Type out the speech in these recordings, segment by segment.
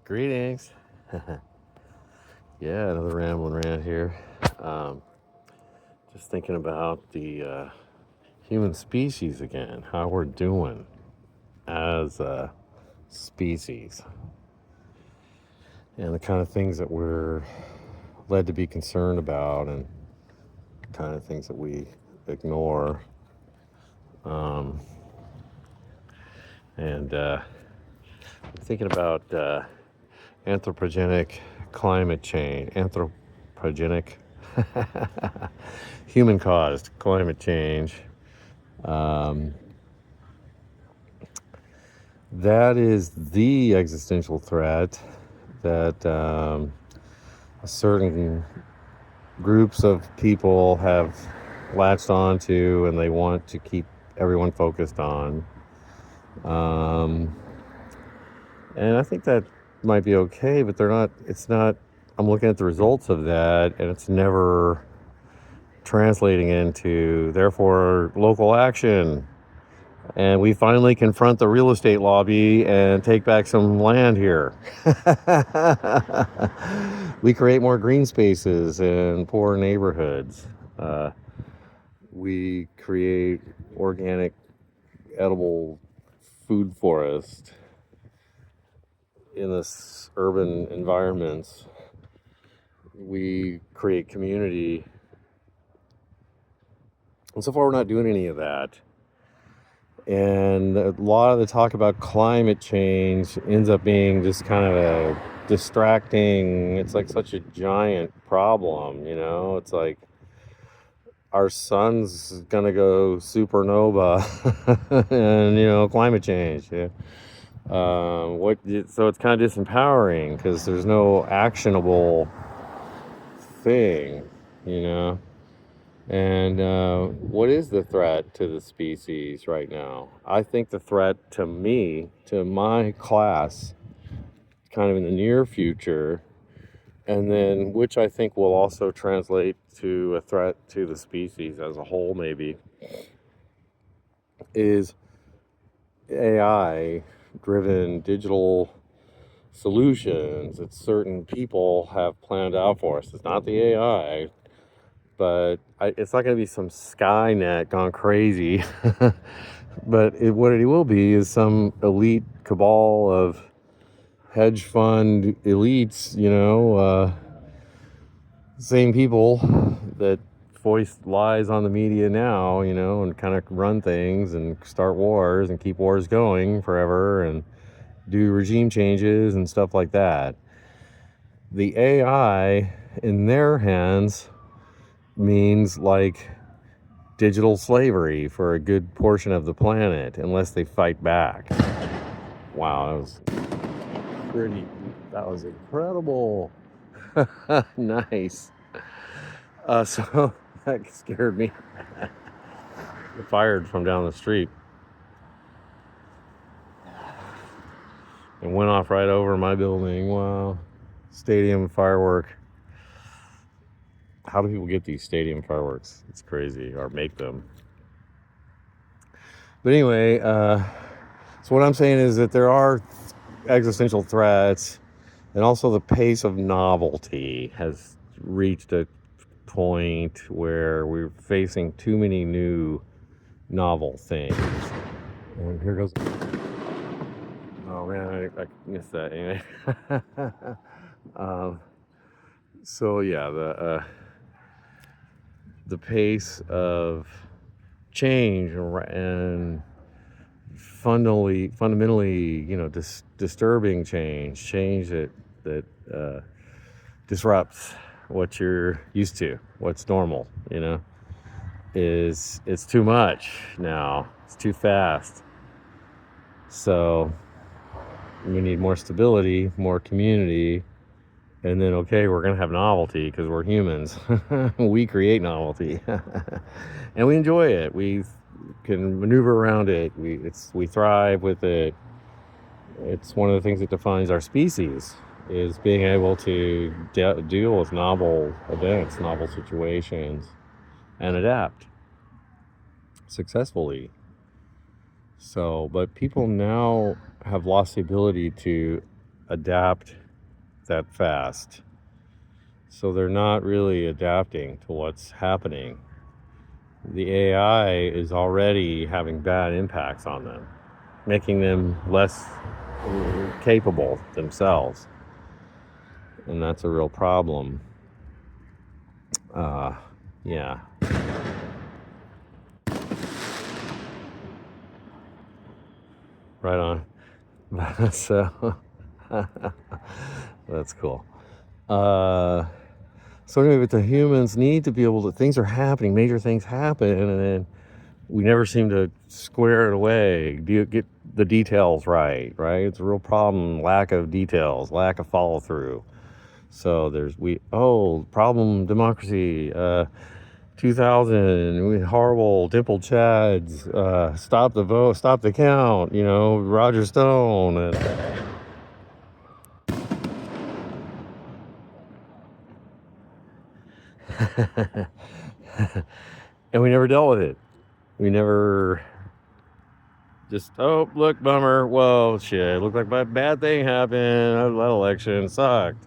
Greetings. Yeah, another rambling rant here. Um, just thinking about the human species again, how we're doing as a species, and the kind of things that we're led to be concerned about, and kind of things that we ignore. Um, and thinking about anthropogenic climate change, anthropogenic human caused climate change. Um, that is the existential threat that certain groups of people have latched onto, and they want to keep everyone focused on. And I think that might be okay, but it's not. I'm looking at the results of that, and it's never translating into, therefore, local action. And we finally confront the real estate lobby and take back some land here. We create more green spaces in poor neighborhoods. We create organic, edible food forest in this urban environments. We create community. And so far, we're not doing any of that. And a lot of the talk about climate change ends up being just kind of a distracting, it's like such a giant problem, It's like our sun's gonna go supernova and, climate change. Yeah. So it's kind of disempowering because there's no actionable thing, you know? And what is the threat to the species right now? I think the threat to me, to my class, kind of in the near future, and then which I think will also translate to a threat to the species as a whole, maybe, is AI-driven digital solutions that certain people have planned out for us. It's not the AI. But it's not going to be some Skynet gone crazy. But what it will be is some elite cabal of hedge fund elites, same people that voice lies on the media now, and kind of run things and start wars and keep wars going forever and do regime changes and stuff like that. The AI in their hands means like digital slavery for a good portion of the planet unless they fight back. Wow, that was incredible. Nice. So that scared me. It fired from down the street and went off right over my building. Wow. Stadium firework. How do people get these stadium fireworks? It's crazy. Or make them. But anyway, so what I'm saying is that there are existential threats, and also the pace of novelty has reached a point where we're facing too many new novel things. And here goes. Oh man, I missed that anyway. So yeah, the pace of change and fundamentally, disturbing change that disrupts what you're used to, what's normal, it's too much now. It's too fast. So we need more stability, more community, and then we're gonna have novelty because we're humans. We create novelty, and we enjoy it. We can maneuver around it. We thrive with it. It's one of the things that defines our species, is being able to deal with novel events, novel situations, and adapt successfully. So, but people now have lost the ability to adapt that fast. So they're not really adapting to what's happening. The AI is already having bad impacts on them, making them less capable themselves. And that's a real problem. Yeah. Right on. So that's cool. So anyway, but the humans need to be able to, things are happening, major things happen, and then we never seem to square it away, get the details right? It's a real problem, lack of details, lack of follow through. So problem democracy, 2000, horrible dimple chads, stop the vote, stop the count, Roger Stone. And we never dealt with it. We never just, oh, look, bummer. Whoa, shit. Looked like a bad thing happened. That election sucked.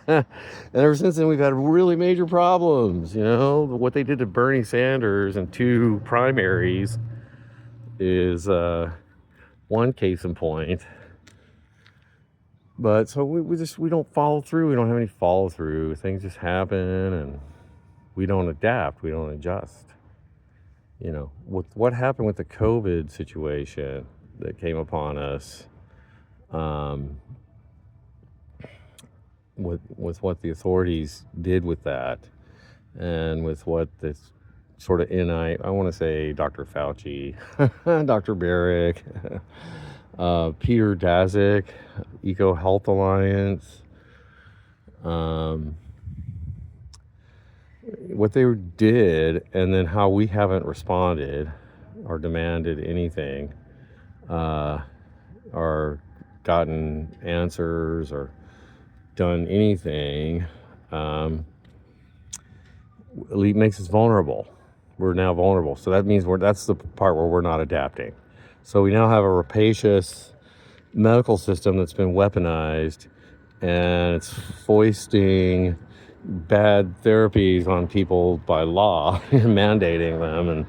And ever since then, we've had really major problems. What they did to Bernie Sanders in 2 primaries is one case in point. But so we don't follow through. We don't have any follow through. Things just happen, and we don't adapt. We don't adjust. With what happened with the COVID situation that came upon us, with what the authorities did with that, and with what this sort of I want to say Dr. Fauci, Dr. Barrick, Peter Daszak, Eco Health Alliance, what they did, and then how we haven't responded or demanded anything, or gotten answers or done anything, it makes us vulnerable. We're now vulnerable. So that means that's the part where we're not adapting. So we now have a rapacious medical system that's been weaponized, and it's foisting bad therapies on people by law, mandating them and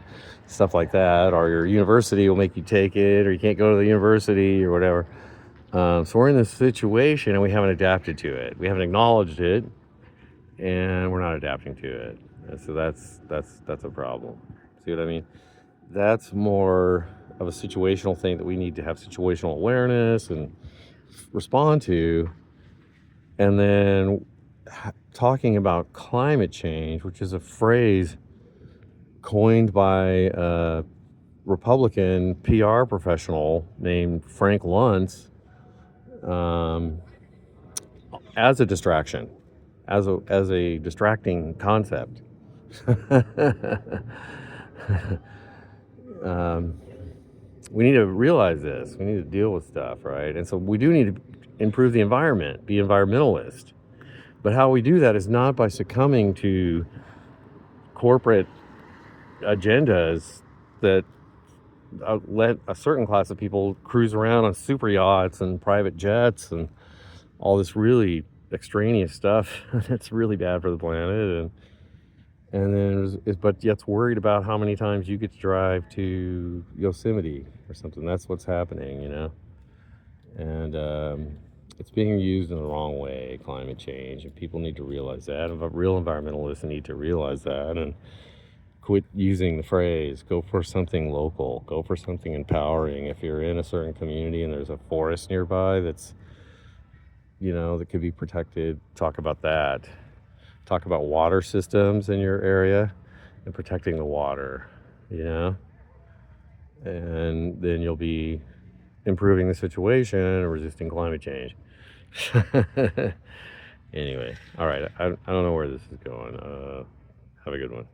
stuff like that, or your university will make you take it, or you can't go to the university or whatever. So we're in this situation, and we haven't adapted to it. We haven't acknowledged it, and we're not adapting to it. And so that's a problem. See what I mean? That's more of a situational thing that we need to have situational awareness and respond to. And then talking about climate change, which is a phrase coined by a Republican PR professional named Frank Luntz, as a distraction, as a distracting concept. We need to realize this. We need to deal with stuff, right? And so we do need to improve the environment, be environmentalist. But how we do that is not by succumbing to corporate agendas that let a certain class of people cruise around on super yachts and private jets and all this really extraneous stuff that's really bad for the planet, and then but yet's worried about how many times you get to drive to Yosemite or something. That's what's happening, and it's being used in the wrong way, climate change, and people need to realize that, and real environmentalists need to realize that, and quit using the phrase, go for something local, go for something empowering. If you're in a certain community and there's a forest nearby that's, that could be protected, talk about that. Talk about water systems in your area and protecting the water, and then you'll be improving the situation and resisting climate change. Anyway, all right, I don't know where this is going. Have a good one.